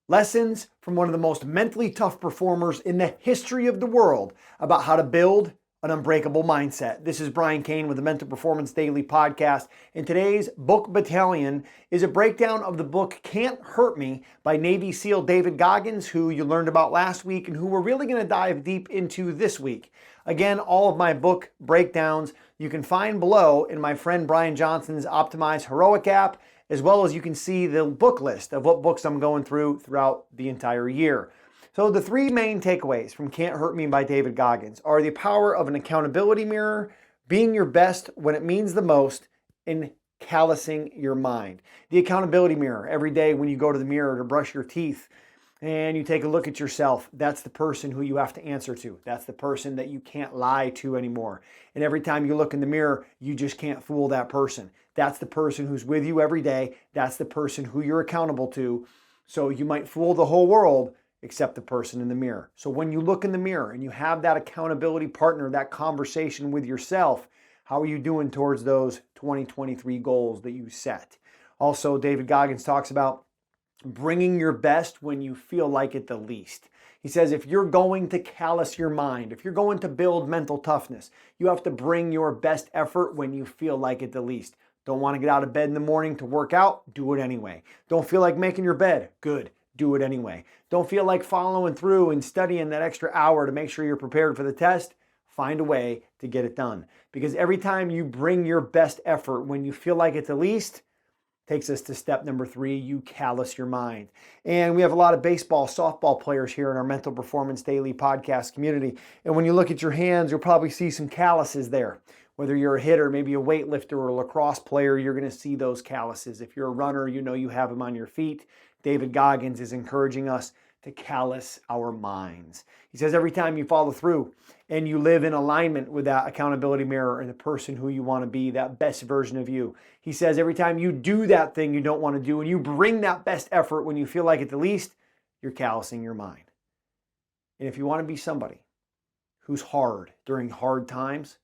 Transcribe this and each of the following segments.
Lessons from one of the most mentally tough performers in the history of the world about how to build an unbreakable mindset. This is Brian Cain with the Mental Performance Daily Podcast, and today's book Battalion is a breakdown of the book Can't Hurt Me by Navy SEAL David Goggins, who you learned about last week and who we're really going to dive deep into this week. Again, all of my book breakdowns you can find below in my friend Brian Johnson's Optimize Heroic app, as well as you can see the book list of what books I'm going through throughout the entire year. So the three main takeaways from Can't Hurt Me by David Goggins are the power of an accountability mirror, being your best when it means the most, and callousing your mind. The accountability mirror, every day when you go to the mirror to brush your teeth and you take a look at yourself, that's the person who you have to answer to. That's the person that you can't lie to anymore. And every time you look in the mirror, you just can't fool that person. That's the person who's with you every day. That's the person who you're accountable to. So you might fool the whole world except the person in the mirror. So when you look in the mirror and you have that accountability partner, that conversation with yourself, how are you doing towards those 2023 goals that you set? Also, David Goggins talks about bringing your best when you feel like it the least. He says if you're going to callous your mind, if you're going to build mental toughness, you have to bring your best effort when you feel like it the least. Don't want to get out of bed in the morning to work out? Do it anyway. Don't feel like making your bed? Good. Do it anyway. Don't feel like following through and studying that extra hour to make sure you're prepared for the test? Find a way to get it done. Because every time you bring your best effort when you feel like it's the least, takes us to step number 3, you callous your mind. And we have a lot of baseball, softball players here in our Mental Performance Daily Podcast community. And when you look at your hands, you'll probably see some calluses there. Whether you're a hitter, maybe a weightlifter or a lacrosse player, you're going to see those calluses. If you're a runner, you know you have them on your feet. David Goggins is encouraging us to callous our minds. He says every time you follow through and you live in alignment with that accountability mirror and the person who you want to be, that best version of you. He says every time you do that thing you don't want to do and you bring that best effort when you feel like it the least, you're callousing your mind. And if you want to be somebody who's hard during hard times,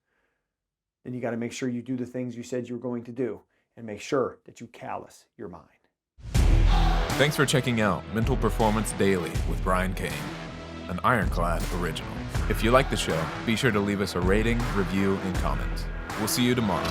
then you got to make sure you do the things you said you were going to do and make sure that you callous your mind. Thanks for checking out Mental Performance Daily with Brian Cain, an IRONCLAD original. If you like the show, be sure to leave us a rating, review, and comment. We'll see you tomorrow.